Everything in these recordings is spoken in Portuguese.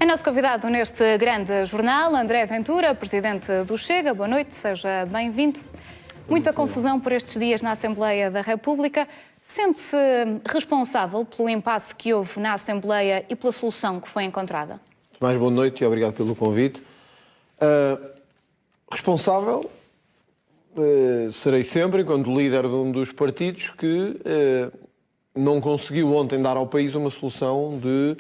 É nosso convidado neste grande jornal, André Ventura, presidente do Chega. Boa noite, seja bem-vindo. Muita confusão por estes dias na Assembleia da República. Sente-se responsável pelo impasse que houve na Assembleia e pela solução que foi encontrada? Mais boa noite e obrigado pelo convite. Responsável serei sempre enquanto líder de um dos partidos que não conseguiu ontem dar ao país uma solução de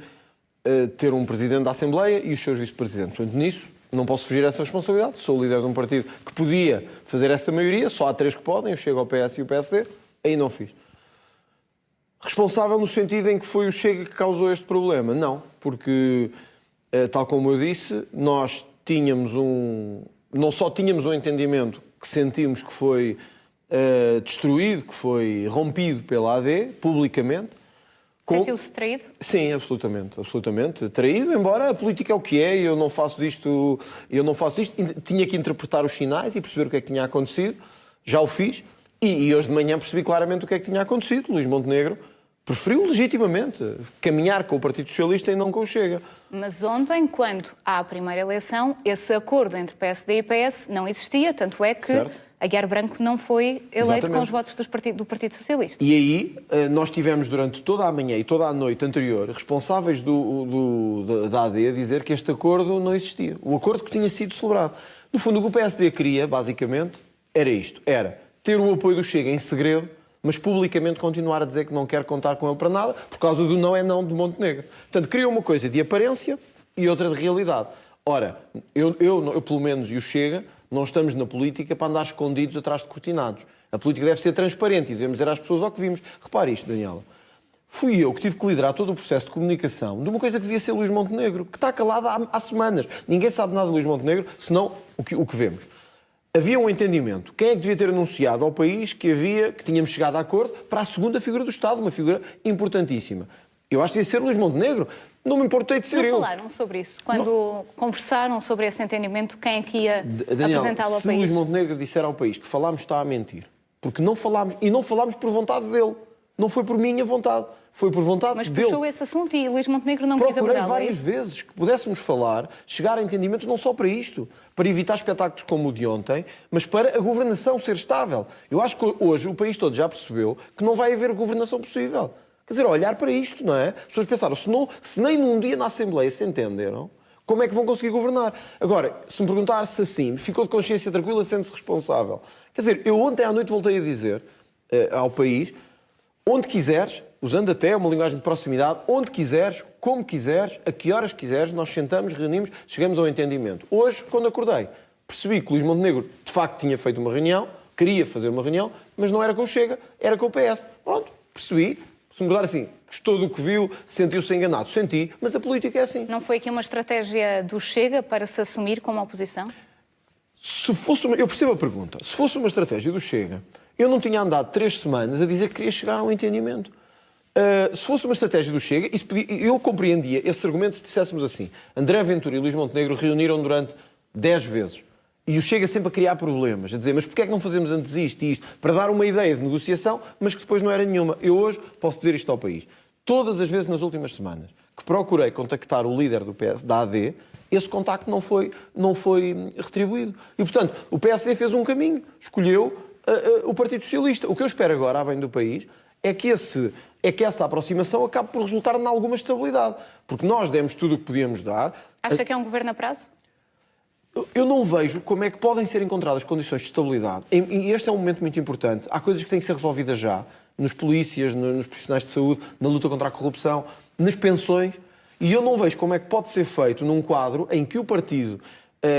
ter um presidente da Assembleia e os seus vice-presidentes. Portanto, nisso não posso fugir a essa responsabilidade. Sou o líder de um partido que podia fazer essa maioria, só há três que podem, eu chego ao PS e o PSD, aí não fiz. Responsável no sentido em que foi o Chega que causou este problema? Não, porque, tal como eu disse, nós tínhamos não só tínhamos um entendimento que sentimos que foi destruído, que foi rompido pela AD, publicamente. Sentiu-se traído? Sim, absolutamente, absolutamente. Traído, embora a política é o que é, eu não faço disto. Tinha que interpretar os sinais e perceber o que é que tinha acontecido. Já o fiz. E hoje de manhã percebi claramente o que é que tinha acontecido. Luís Montenegro preferiu legitimamente caminhar com o Partido Socialista e não com o Chega. Mas ontem, quando há a primeira eleição, esse acordo entre PSD e PS não existia, tanto é que Certo. Aguiar Branco não foi eleito Exatamente. com os votos do Partido Socialista. E aí nós tivemos durante toda a manhã e toda a noite anterior responsáveis da AD a dizer que este acordo não existia. O acordo que tinha sido celebrado. No fundo, o que o PSD queria, basicamente, era isto. Era ter o apoio do Chega em segredo, mas publicamente continuar a dizer que não quer contar com ele para nada, por causa do não é não de Montenegro. Portanto, criou uma coisa de aparência e outra de realidade. Ora, eu pelo menos, e o Chega, não estamos na política para andar escondidos atrás de cortinados. A política deve ser transparente e devemos dizer às pessoas o que vimos. Repare isto, Daniela. Fui eu que tive que liderar todo o processo de comunicação de uma coisa que devia ser Luís Montenegro, que está calada há semanas. Ninguém sabe nada de Luís Montenegro, senão o que vemos. Havia um entendimento. Quem é que devia ter anunciado ao país que tínhamos chegado a acordo para a segunda figura do Estado, uma figura importantíssima? Eu acho que devia ser Luís Montenegro. Não me importei de ser eu. Não falaram sobre isso? Quando conversaram sobre esse entendimento, quem é que ia apresentá-lo ao país? Se Luís Montenegro disser ao país que falámos, está a mentir. Porque não falámos. E não falámos por vontade dele. Não foi por minha vontade. Foi por vontade dele. Mas puxou esse assunto e Luís Montenegro não quis abordá-lo. Procurei várias vezes que pudéssemos falar, chegar a entendimentos não só para isto, para evitar espetáculos como o de ontem, mas para a governação ser estável. Eu acho que hoje o país todo já percebeu que não vai haver governação possível. Quer dizer, olhar para isto, não é? As pessoas pensaram, se nem num dia na Assembleia se entenderam, como é que vão conseguir governar? Agora, se me perguntar-se assim, ficou de consciência tranquila sendo-se responsável. Quer dizer, eu ontem à noite voltei a dizer ao país, onde quiseres, usando até uma linguagem de proximidade, onde quiseres, como quiseres, a que horas quiseres, nós sentamos, reunimos, chegamos ao entendimento. Hoje, quando acordei, percebi que Luís Montenegro, de facto, tinha feito uma reunião, queria fazer uma reunião, mas não era com o Chega, era com o PS. Pronto, percebi. Se me mudar assim, gostou do que viu, sentiu-se enganado. Senti, mas a política é assim. Não foi aqui uma estratégia do Chega para se assumir como oposição? Eu percebo a pergunta. Se fosse uma estratégia do Chega, eu não tinha andado 3 semanas a dizer que queria chegar a um entendimento. Se fosse uma estratégia do Chega, eu compreendia esse argumento se disséssemos assim. André Ventura e Luís Montenegro reuniram durante 10 vezes. E o Chega sempre a criar problemas, a dizer, mas porquê é que não fazemos antes isto e isto? Para dar uma ideia de negociação, mas que depois não era nenhuma. Eu hoje posso dizer isto ao país. Todas as vezes nas últimas semanas que procurei contactar o líder do PS, da AD, esse contacto não foi retribuído. E, portanto, o PSD fez um caminho, escolheu o Partido Socialista. O que eu espero agora, a bem do país, é que essa aproximação acabe por resultar em alguma estabilidade. Porque nós demos tudo o que podíamos dar. Acha que é um governo a prazo? Eu não vejo como é que podem ser encontradas condições de estabilidade. E este é um momento muito importante. Há coisas que têm que ser resolvidas já. Nos polícias, nos profissionais de saúde, na luta contra a corrupção, nas pensões. E eu não vejo como é que pode ser feito num quadro em que o partido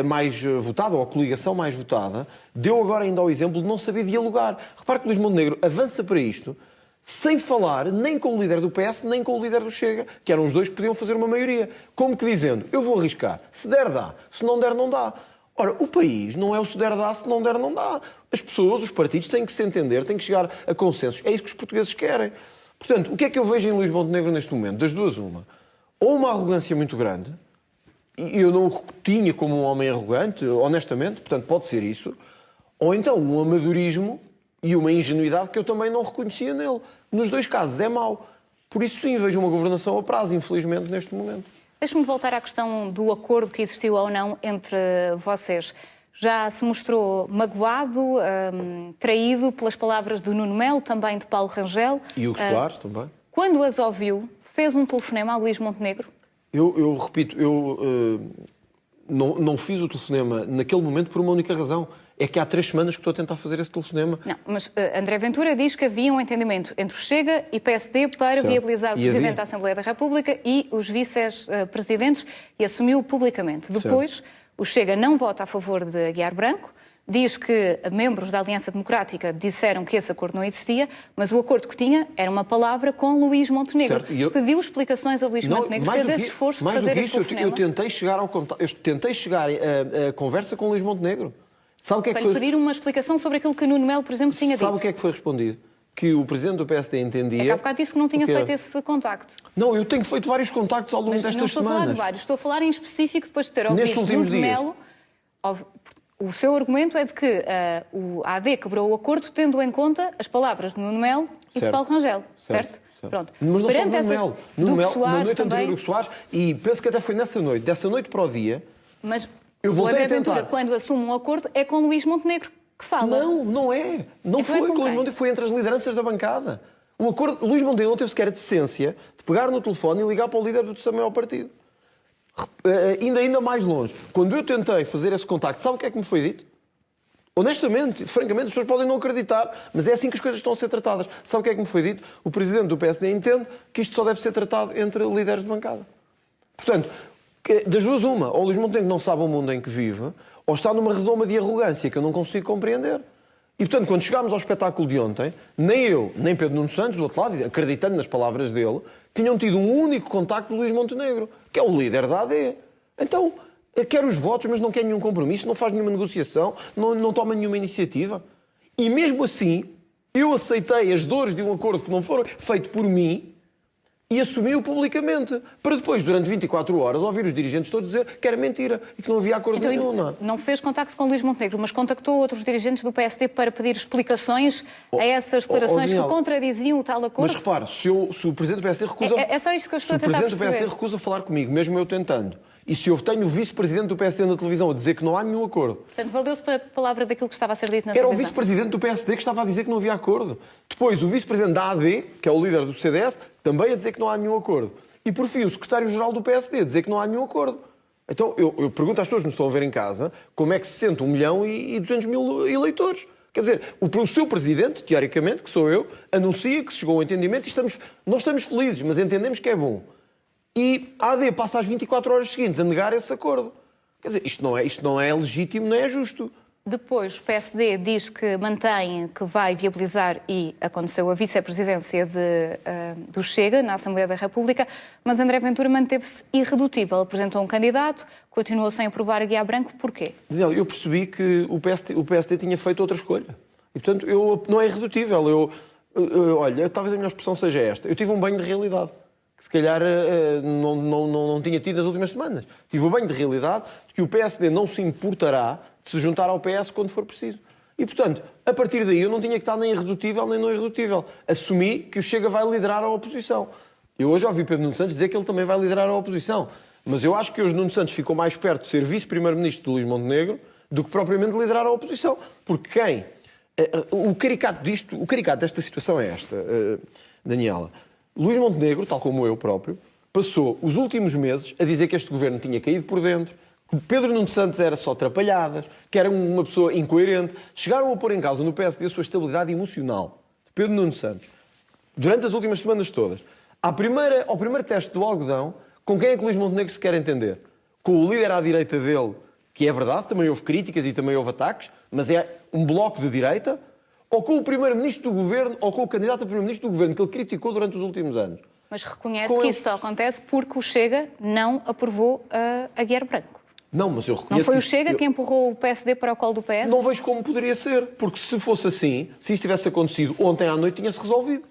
mais votado, ou a coligação mais votada, deu agora ainda ao exemplo de não saber dialogar. Repare que o Luís Montenegro avança para isto sem falar nem com o líder do PS, nem com o líder do Chega, que eram os dois que podiam fazer uma maioria. Como que dizendo, eu vou arriscar. Se der, dá. Se não der, não dá. Ora, o país não é o se der, dá, se não der, não dá. As pessoas, os partidos, têm que se entender, têm que chegar a consensos. É isso que os portugueses querem. Portanto, o que é que eu vejo em Luís Montenegro neste momento? Das duas, uma. Ou uma arrogância muito grande, e eu não o tinha como um homem arrogante, honestamente, portanto, pode ser isso. Ou então um amadorismo e uma ingenuidade que eu também não reconhecia nele. Nos dois casos é mau. Por isso sim, vejo uma governação a prazo, infelizmente, neste momento. Deixe-me voltar à questão do acordo que existiu ou não entre vocês. Já se mostrou magoado, traído pelas palavras do Nuno Melo, também de Paulo Rangel. E Hugo Soares também. Quando as ouviu, fez um telefonema a Luís Montenegro? Eu repito, não fiz o telefonema naquele momento por uma única razão. É que há 3 semanas que estou a tentar fazer esse telefonema. Não, mas André Ventura diz que havia um entendimento entre o Chega e PSD para Certo. viabilizar o E Presidente havia. da Assembleia da República e os vice-presidentes e assumiu publicamente. Depois, o Chega não vota a favor de Aguiar Branco, diz que membros da Aliança Democrática disseram que esse acordo não existia, mas o acordo que tinha era uma palavra com Luís Montenegro. Certo, e eu- Pediu explicações a Luís Montenegro, fez esse esforço de mais do fazer que esse isso, eu telefonema tentei chegar ao contato, eu tentei chegar a conversa com o Luís Montenegro. Sabe o que é que para lhe foi? pedir uma explicação sobre aquilo que Nuno Melo, por exemplo, tinha Sabe dito. o que é que foi respondido? Que o presidente do PSD entendia... É que há bocado disse que não tinha o quê? feito esse contacto. Não, eu tenho feito vários contactos ao longo Mas não destas estou a falar de semanas. vários, estou a falar em específico depois de ter ouvido Nestes últimos Nuno dias. Melo. O seu argumento é de que o AD quebrou o acordo tendo em conta as palavras de Nuno Melo e de Certo. Paulo Rangel, certo? Pronto. Mas não só Perante Nuno essas- Melo. Duque Nuno Melo, na Soares noite também, anterior do Soares, e penso que até foi nessa noite, dessa noite para o dia, mas Eu o voltei André a tentar. Ventura, quando assume um acordo, é com Luís Montenegro que fala. não é. Não Então foi é com com o Luís quem? Montenegro, foi entre as lideranças da bancada. O acordo, Luís Montenegro não teve sequer a decência de pegar no telefone e ligar para o líder do terceiro maior partido. Ainda mais longe. Quando eu tentei fazer esse contacto, sabe o que é que me foi dito? Honestamente, francamente, as pessoas podem não acreditar, mas é assim que as coisas estão a ser tratadas. Sabe o que é que me foi dito? O presidente do PSD entende que isto só deve ser tratado entre líderes de bancada. Portanto, das duas uma, ou o Luís Montenegro não sabe o mundo em que vive, ou está numa redoma de arrogância que eu não consigo compreender. E, portanto, quando chegámos ao espetáculo de ontem, nem eu, nem Pedro Nuno Santos, do outro lado, acreditando nas palavras dele, tinham tido um único contacto do Luís Montenegro, que é o líder da AD. Então, quer os votos, mas não quer nenhum compromisso, não faz nenhuma negociação, não toma nenhuma iniciativa. E mesmo assim, eu aceitei as dores de um acordo que não foi feito por mim e assumi-o publicamente, para depois, durante 24 horas, ouvir os dirigentes todos dizer que era mentira e que não havia acordo Então, nenhum. Não. não fez contacto com Luís Montenegro, mas contactou outros dirigentes do PSD para pedir explicações a essas declarações Daniel, que contradiziam o tal acordo? Mas repare, se o Presidente do PSD recusa... É só isto que eu estou a Se o tentar Presidente do PSD perceber. recusa falar comigo, mesmo eu tentando, e se eu tenho o Vice-Presidente do PSD na televisão a dizer que não há nenhum acordo, Portanto, valeu-se para a palavra daquilo que estava a ser dito na era o televisão. Vice-Presidente do PSD que estava a dizer que não havia acordo. Depois, o Vice-Presidente da AD, que é o líder do CDS, também a dizer que não há nenhum acordo. E, por fim, o Secretário-Geral do PSD a dizer que não há nenhum acordo. Então, eu pergunto às pessoas que nos estão a ver em casa como é que se sente 1.200.000 eleitores. Quer dizer, o seu Presidente, teoricamente, que sou eu, anuncia que se chegou ao entendimento e nós estamos felizes, mas entendemos que é bom. E a AD passa as 24 horas seguintes a negar esse acordo. Quer dizer, isto não é legítimo, não é justo. Depois, o PSD diz que mantém que vai viabilizar, e aconteceu a vice-presidência do Chega na Assembleia da República, mas André Ventura manteve-se irredutível. Apresentou um candidato, continuou sem aprovar a Guiá Branco. Porquê? Daniel, eu percebi que o PSD tinha feito outra escolha. E, portanto, não é irredutível. Olha, talvez a minha expressão seja esta. Eu tive um banho de realidade, que se calhar não tinha tido nas últimas semanas. Tive um banho de realidade de que o PSD não se importará de se juntar ao PS quando for preciso. E, portanto, a partir daí eu não tinha que estar nem irredutível nem não irredutível. Assumi que o Chega vai liderar a oposição. Eu hoje ouvi Pedro Nuno Santos dizer que ele também vai liderar a oposição. Mas eu acho que hoje Nuno Santos ficou mais perto de ser vice-primeiro-ministro de Luís Montenegro do que propriamente de liderar a oposição. Porque quem... O caricato desta situação é esta, Daniela. Luís Montenegro, tal como eu próprio, passou os últimos meses a dizer que este governo tinha caído por dentro, que Pedro Nuno Santos era só atrapalhadas, que era uma pessoa incoerente. Chegaram a pôr em causa no PSD a sua estabilidade emocional. Pedro Nuno Santos, durante as últimas semanas todas, ao primeiro teste do algodão, com quem é que Luís Montenegro se quer entender? Com o líder à direita dele, que é verdade, também houve críticas e também houve ataques, mas é um bloco de direita, ou com o primeiro-ministro do governo, ou com o candidato a primeiro-ministro do governo, que ele criticou durante os últimos anos. Mas reconhece que isso só acontece porque o Chega não aprovou a Guiar Branco. Não, mas eu reconheço... Não foi o Chega que empurrou o PSD para o colo do PS? Não vejo como poderia ser, porque se fosse assim, se isto tivesse acontecido ontem à noite, tinha-se resolvido.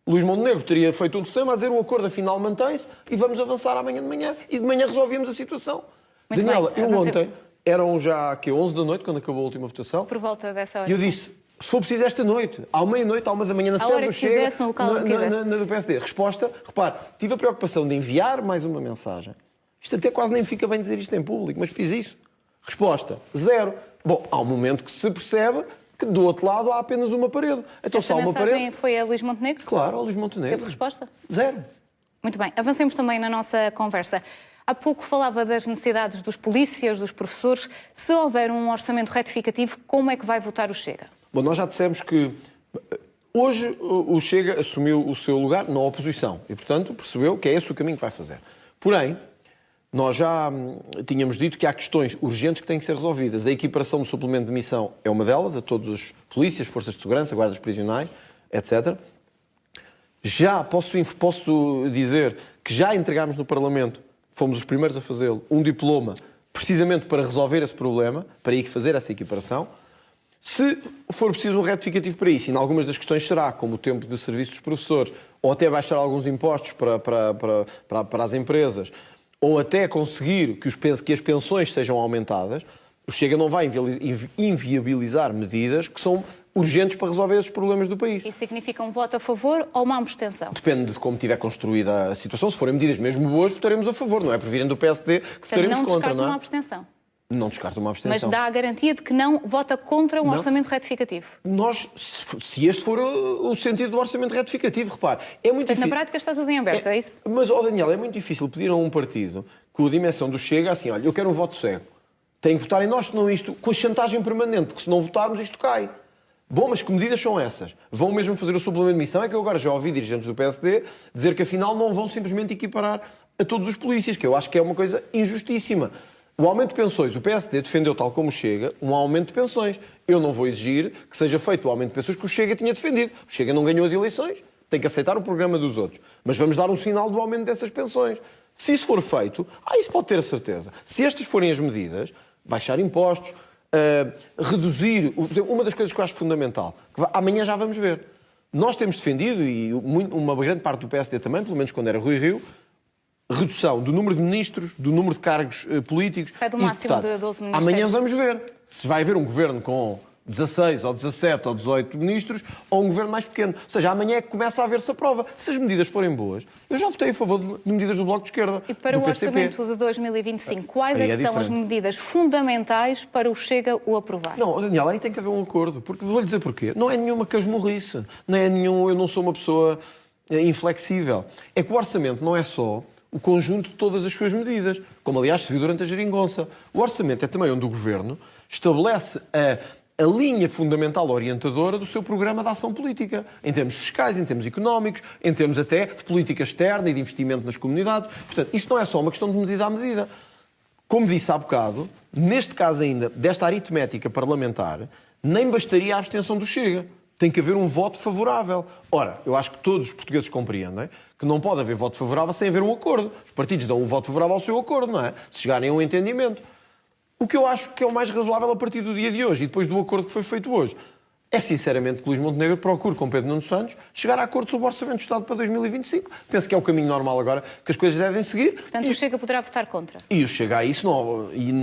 Luís Montenegro teria feito um telefonema a dizer o acordo afinal mantém-se e vamos avançar amanhã de manhã. E de manhã resolvíamos a situação. Muito Daniela, bem, eu ontem, eram já 11 da noite, quando acabou a última votação, Por volta dessa hora. e eu disse, se for preciso esta noite, à meia-noite, à 1 da manhã, na À sede hora do que Chega, quisesse, no local que quisesse. na do PSD. Resposta, repare, tive a preocupação de enviar mais uma mensagem Isto até quase nem fica bem dizer isto em público, mas fiz isso. Resposta, 0. Bom, há um momento que se percebe que do outro lado há apenas uma parede. Então Esta só uma mensagem parede. foi a Luís Montenegro? Claro, ao Luís Montenegro. Teve resposta? 0. Muito bem. Avancemos também na nossa conversa. Há pouco falava das necessidades dos polícias, dos professores. Se houver um orçamento retificativo, como é que vai votar o Chega? Bom, nós já dissemos que hoje o Chega assumiu o seu lugar na oposição e, portanto, percebeu que é esse o caminho que vai fazer. Porém, nós já tínhamos dito que há questões urgentes que têm que ser resolvidas. A equiparação do suplemento de missão é uma delas, a todos os polícias, forças de segurança, guardas prisionais, etc. Já posso dizer que já entregámos no Parlamento, fomos os primeiros a fazê-lo, um diploma precisamente para resolver esse problema, para ir fazer essa equiparação. Se for preciso um retificativo para isso, e em algumas das questões será, como o tempo de serviço dos professores, ou até baixar alguns impostos para as empresas, ou até conseguir que as pensões sejam aumentadas, o Chega não vai inviabilizar medidas que são urgentes para resolver esses problemas do país. Isso significa um voto a favor ou uma abstenção? Depende de como tiver construída a situação. Se forem medidas mesmo boas, votaremos a favor. Não é por virem do PSD que votaremos contra, não é? Uma abstenção. Não descarta uma abstenção. Mas dá a garantia de que não vota contra um orçamento retificativo? Nós, se este for o sentido do orçamento retificativo, repare, é muito difícil. Na prática está tudo em aberto, é isso? Mas, Daniel, é muito difícil pedir a um partido com a dimensão do Chega assim, olha, eu quero um voto cego. Tem que votar em nós, senão isto, com a chantagem permanente, que se não votarmos isto cai. Bom, mas que medidas são essas? Vão mesmo fazer o suplemento de missão? É que eu agora já ouvi dirigentes do PSD dizer que afinal não vão simplesmente equiparar a todos os polícias, que eu acho que é uma coisa injustíssima. O aumento de pensões, o PSD defendeu, tal como o Chega, um aumento de pensões. Eu não vou exigir que seja feito o aumento de pensões que o Chega tinha defendido. O Chega não ganhou as eleições, tem que aceitar o programa dos outros. Mas vamos dar um sinal do aumento dessas pensões. Se isso for feito, isso pode ter a certeza. Se estas forem as medidas, baixar impostos, reduzir... Uma das coisas que eu acho fundamental, que amanhã já vamos ver. Nós temos defendido, e uma grande parte do PSD também, pelo menos quando era Rui Rio, redução do número de ministros, do número de cargos políticos. É do máximo de 12 ministérios. Amanhã vamos ver se vai haver um governo com 16 ou 17 ou 18 ministros ou um governo mais pequeno. Ou seja, amanhã é que começa a haver-se a prova. Se as medidas forem boas, eu já votei a favor de medidas do Bloco de Esquerda. E para do o PCP. orçamento de 2025, quais é que são as diferente. medidas fundamentais para o Chega o aprovar? Não, Daniel, aí tem que haver um acordo. Porque vou-lhe dizer porquê. Não é nenhuma casmurrice. Não é nenhum... Eu não sou uma pessoa inflexível. É que o orçamento não é só o conjunto de todas as suas medidas, como aliás se viu durante a geringonça. O orçamento é também onde o Governo estabelece a linha fundamental orientadora do seu programa de ação política, em termos fiscais, em termos económicos, em termos até de política externa e de investimento nas comunidades. Portanto, isso não é só uma questão de medida a medida. Como disse há bocado, neste caso ainda, desta aritmética parlamentar, nem bastaria a abstenção do Chega. Tem que haver um voto favorável. Ora, eu acho que todos os portugueses compreendem que não pode haver voto favorável sem haver um acordo. Os partidos dão um voto favorável ao seu acordo, não é? Se chegarem a um entendimento. O que eu acho que é o mais razoável a partir do dia de hoje e depois do acordo que foi feito hoje é, sinceramente, que Luís Montenegro procure com Pedro Nuno Santos chegar a acordo sobre o Orçamento do Estado para 2025. Penso que é o caminho normal agora que as coisas devem seguir. Portanto, o Chega poderá votar contra. E o Chega a isso,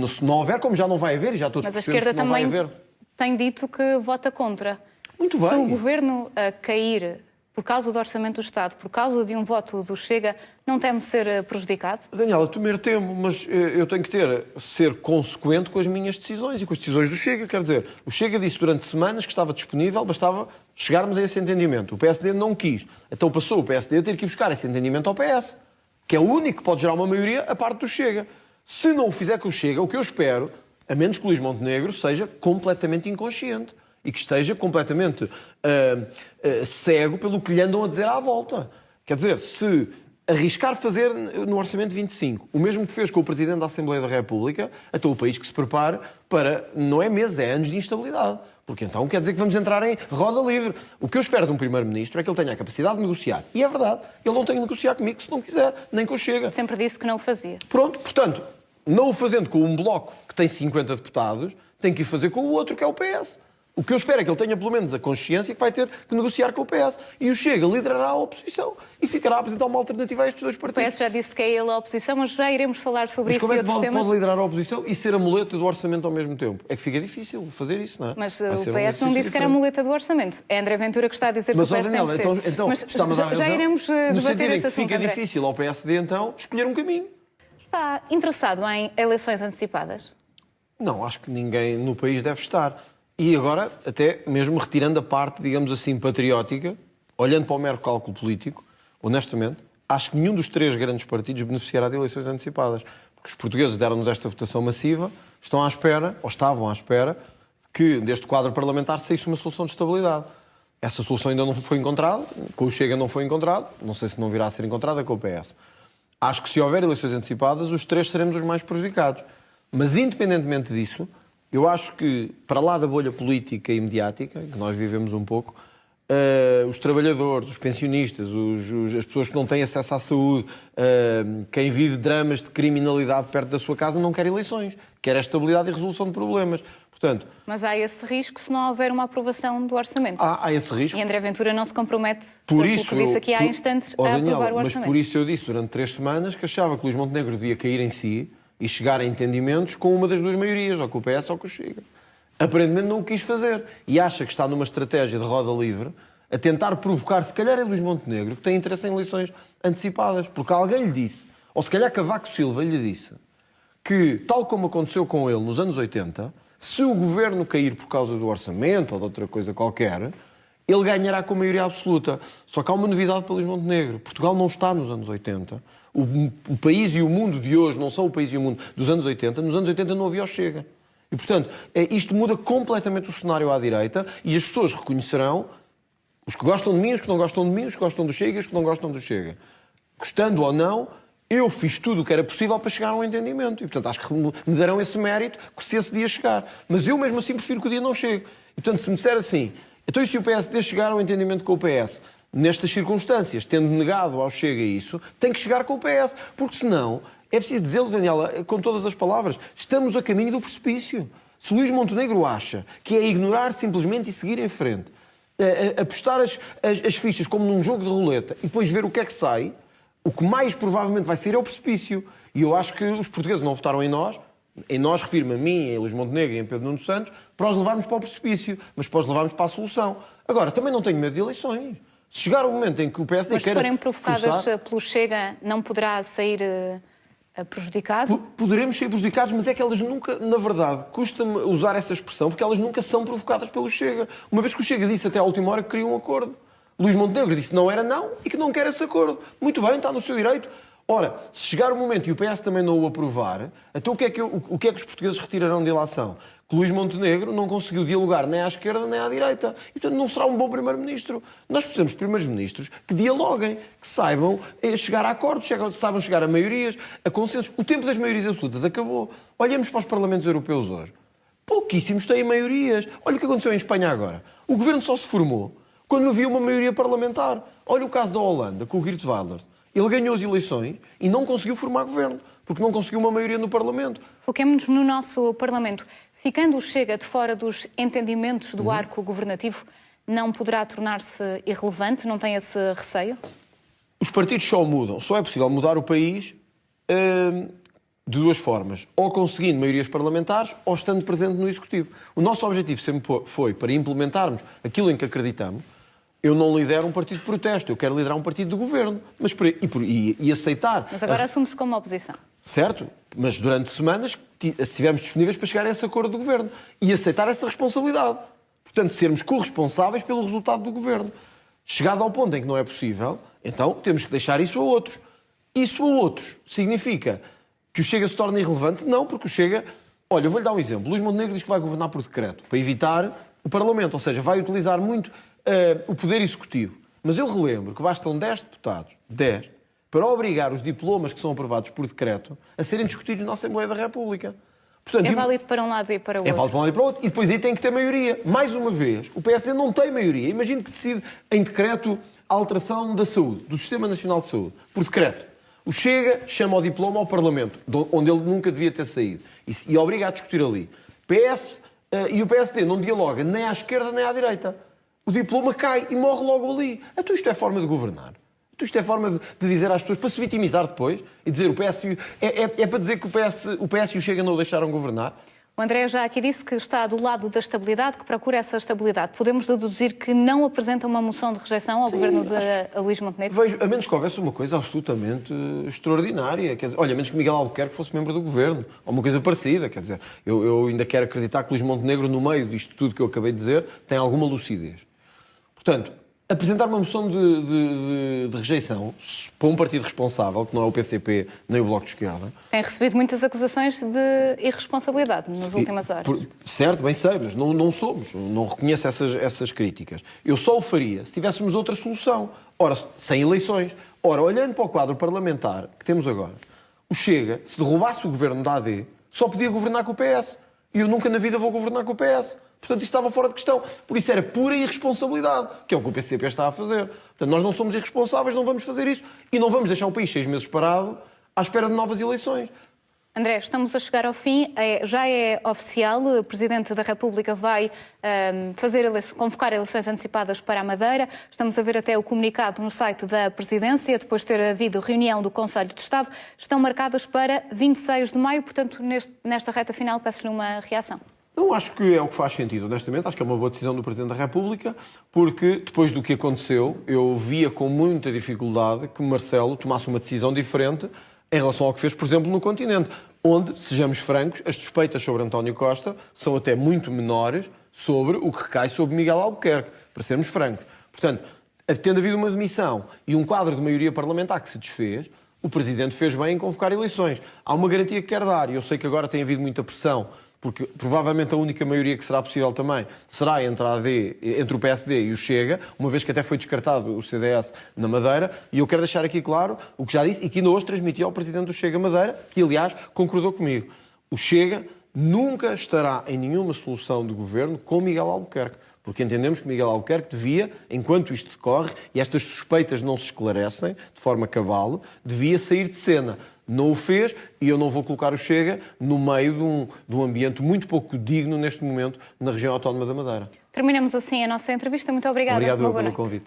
se não houver, como já não vai haver, e já todos Mas a percebemos esquerda que não vai também haver. tem dito que vota contra. Muito bem. Se o Governo cair por causa do Orçamento do Estado, por causa de um voto do Chega, não teme ser prejudicado? Daniela, temer temo, mas eu tenho que ser consequente com as minhas decisões e com as decisões do Chega. Quer dizer, o Chega disse durante semanas que estava disponível, bastava chegarmos a esse entendimento. O PSD não quis. Então passou o PSD a ter que ir buscar esse entendimento ao PS, que é o único que pode gerar uma maioria a parte do Chega. Se não o fizer com o Chega, o que eu espero, a menos que o Luís Montenegro seja completamente inconsciente e que esteja completamente cego pelo que lhe andam a dizer à volta. Quer dizer, se arriscar fazer no Orçamento de 25 o mesmo que fez com o Presidente da Assembleia da República, até o país que se prepare para, não é meses, é anos de instabilidade. Porque então quer dizer que vamos entrar em roda livre. O que eu espero de um Primeiro-Ministro é que ele tenha a capacidade de negociar. E é verdade, ele não tem que negociar comigo se não quiser, nem com o Chega. Sempre disse que não o fazia. Pronto, portanto, não o fazendo com um bloco que tem 50 deputados, tem que ir fazer com o outro, que é o PS. O que eu espero é que ele tenha pelo menos a consciência que vai ter que negociar com o PS. E o Chega liderará a oposição e ficará a apresentar uma alternativa a estes dois O partidos. PS já disse que é ele a oposição, mas já iremos falar sobre Mas isso como e é que outros temas. pode liderar a oposição e ser a muleta do orçamento ao mesmo tempo? É que fica difícil fazer isso, não é? Mas Vai o ser um PS não exercício disse que era a diferente. muleta do orçamento. É André Ventura que está a dizer Mas, que o PS Daniela, tem que ser. então Mas está-me a dar já razão. iremos No debater sentido em esse que assunto, fica André. difícil ao PSD, então, escolher um caminho. Está interessado em eleições antecipadas? Não, acho que ninguém no país deve estar. E agora, até mesmo retirando a parte, digamos assim, patriótica, olhando para o mero cálculo político, honestamente, acho que nenhum dos três grandes partidos beneficiará de eleições antecipadas. Porque os portugueses deram-nos esta votação massiva, estão à espera, ou estavam à espera, que deste quadro parlamentar saísse uma solução de estabilidade. Essa solução ainda não foi encontrada, com o Chega não foi encontrada, não sei se não virá a ser encontrada com o PS. Acho que se houver eleições antecipadas, os três seremos os mais prejudicados. Mas, independentemente disso, eu acho que, para lá da bolha política e mediática, que nós vivemos um pouco, os trabalhadores, os pensionistas, as pessoas que não têm acesso à saúde, quem vive dramas de criminalidade perto da sua casa, não quer eleições. Quer a estabilidade e resolução de problemas. Portanto, mas há esse risco se não houver uma aprovação do orçamento. Há esse risco. E André Ventura não se compromete, Por isso, que disse aqui há instantes, a aprovar o orçamento. Mas por isso eu disse durante 3 semanas que achava que Luís Montenegro devia cair em si e chegar a entendimentos com uma das duas maiorias, ou com o PS ou com o Chega. Aparentemente não o quis fazer. E acha que está numa estratégia de roda livre a tentar provocar, se calhar é Luís Montenegro, que tem interesse em eleições antecipadas. Porque alguém lhe disse, ou se calhar Cavaco Silva lhe disse, que, tal como aconteceu com ele nos anos 80, se o governo cair por causa do orçamento ou de outra coisa qualquer, ele ganhará com maioria absoluta. Só que há uma novidade para Luís Montenegro. Portugal não está nos anos 80. O país e o mundo de hoje não são o país e o mundo dos anos 80. Nos anos 80 não havia o Chega. E, portanto, isto muda completamente o cenário à direita e as pessoas reconhecerão os que gostam de mim, os que não gostam de mim, os que gostam do Chega e os que não gostam do Chega. Gostando ou não, eu fiz tudo o que era possível para chegar a um entendimento. E, portanto, acho que me darão esse mérito se esse dia chegar. Mas eu, mesmo assim, prefiro que o dia não chegue. E, portanto, se me disser assim, então e se o PSD chegar a um entendimento com o PS, nestas circunstâncias, tendo negado ao Chega isso, tem que chegar com o PS. Porque, senão, é preciso dizê-lo, Daniela, com todas as palavras, estamos a caminho do precipício. Se Luís Montenegro acha que é ignorar simplesmente e seguir em frente, apostar as fichas como num jogo de roleta e depois ver o que é que sai, o que mais provavelmente vai sair é o precipício. E eu acho que os portugueses não votaram em nós refiro-me a mim, em Luís Montenegro e em Pedro Nuno Santos, para os levarmos para o precipício, mas para os levarmos para a solução. Agora, também não tenho medo de eleições. Se chegar o momento em que o PSD quer Mas se forem provocadas pelo Chega, não poderá sair prejudicado? Poderemos ser prejudicados, mas é que elas nunca, na verdade, custa-me usar essa expressão, porque elas nunca são provocadas pelo Chega. Uma vez que o Chega disse até à última hora que queria um acordo. Luís Montenegro disse não era não e que não quer esse acordo. Muito bem, está no seu direito. Ora, se chegar o momento e o PS também não o aprovar, então o que é que os portugueses retirarão de ilação? Que Luís Montenegro não conseguiu dialogar nem à esquerda nem à direita. E, portanto, não será um bom primeiro-ministro. Nós precisamos de primeiros-ministros que dialoguem, que saibam chegar a acordos, saibam chegar a maiorias, a consensos. O tempo das maiorias absolutas acabou. Olhemos para os parlamentos europeus hoje. Pouquíssimos têm maiorias. Olha o que aconteceu em Espanha agora. O governo só se formou quando havia uma maioria parlamentar. Olha o caso da Holanda, com o Geert Wilders. Ele ganhou as eleições e não conseguiu formar governo, porque não conseguiu uma maioria no Parlamento. Foquemos-nos no nosso Parlamento. Ficando o Chega de fora dos entendimentos do arco governativo, não poderá tornar-se irrelevante? Não tem esse receio? Os partidos só mudam. Só é possível mudar o país de duas formas. Ou conseguindo maiorias parlamentares ou estando presente no Executivo. O nosso objetivo sempre foi, para implementarmos aquilo em que acreditamos, eu não lidero um partido de protesto, eu quero liderar um partido de governo. Mas e aceitar... Mas agora assume-se como oposição. Certo, mas durante semanas estivemos disponíveis para chegar a esse acordo do governo e aceitar essa responsabilidade. Portanto, sermos corresponsáveis pelo resultado do governo. Chegado ao ponto em que não é possível, então temos que deixar isso a outros. Isso a outros significa que o Chega se torna irrelevante? Não, porque o Chega... Olha, eu vou-lhe dar um exemplo. Luís Montenegro diz que vai governar por decreto, para evitar o Parlamento, ou seja, vai utilizar muito o poder executivo. Mas eu relembro que bastam 10 deputados, 10, para obrigar os diplomas que são aprovados por decreto a serem discutidos na Assembleia da República. Portanto, é válido para um lado e para o outro. É válido para um lado e para o outro. E depois aí tem que ter maioria. Mais uma vez, o PSD não tem maioria. Imagino que decide em decreto a alteração da saúde, do Sistema Nacional de Saúde, por decreto. O Chega chama o diploma ao Parlamento, onde ele nunca devia ter saído, e obriga a discutir ali. PS e o PSD não dialoga nem à esquerda nem à direita. O diploma cai e morre logo ali. Então isto é forma de governar. Então isto é forma de dizer às pessoas, para se vitimizar depois, e dizer o PS... É para dizer que o PS e o Chega não o deixaram governar? O André já aqui disse que está do lado da estabilidade, que procura essa estabilidade. Podemos deduzir que não apresenta uma moção de rejeição ao governo de Luís Montenegro? Vejo, a menos que houvesse uma coisa absolutamente extraordinária. Quer dizer, olha, a menos que Miguel Albuquerque fosse membro do governo, ou uma coisa parecida. Quer dizer, eu ainda quero acreditar que Luís Montenegro, no meio disto tudo que eu acabei de dizer, tem alguma lucidez. Portanto, apresentar uma moção de rejeição para um partido responsável, que não é o PCP nem o Bloco de Esquerda... Tem recebido muitas acusações de irresponsabilidade nas últimas horas. Certo, bem sei, mas não somos. Não reconheço essas críticas. Eu só o faria se tivéssemos outra solução. Ora, sem eleições. Ora, olhando para o quadro parlamentar que temos agora, o Chega, se derrubasse o governo da AD, só podia governar com o PS. E eu nunca na vida vou governar com o PS. Portanto, isto estava fora de questão. Por isso era pura irresponsabilidade, que é o que o PCP está a fazer. Portanto, nós não somos irresponsáveis, não vamos fazer isso. E não vamos deixar o país 6 meses parado à espera de novas eleições. André, estamos a chegar ao fim. Já é oficial, o Presidente da República vai convocar eleições antecipadas para a Madeira. Estamos a ver até o comunicado no site da Presidência, depois de ter havido reunião do Conselho de Estado. Estão marcadas para 26 de maio, portanto, nesta reta final, peço-lhe uma reação. Não acho que é o que faz sentido, honestamente. Acho que é uma boa decisão do Presidente da República, porque depois do que aconteceu, eu via com muita dificuldade que Marcelo tomasse uma decisão diferente em relação ao que fez, por exemplo, no continente, onde, sejamos francos, as suspeitas sobre António Costa são até muito menores sobre o que recai sobre Miguel Albuquerque, para sermos francos. Portanto, tendo havido uma demissão e um quadro de maioria parlamentar que se desfez, o Presidente fez bem em convocar eleições. Há uma garantia que quer dar, e eu sei que agora tem havido muita pressão, porque provavelmente a única maioria que será possível também será entre o PSD e o Chega, uma vez que até foi descartado o CDS na Madeira, e eu quero deixar aqui claro o que já disse e que ainda hoje transmiti ao Presidente do Chega Madeira, que aliás concordou comigo. O Chega nunca estará em nenhuma solução de governo com Miguel Albuquerque, porque entendemos que Miguel Albuquerque devia, enquanto isto decorre, e estas suspeitas não se esclarecem de forma cabal, devia sair de cena. Não o fez e eu não vou colocar o Chega no meio de um ambiente muito pouco digno neste momento na região autónoma da Madeira. Terminamos assim a nossa entrevista. Muito obrigada. Obrigado pelo convite.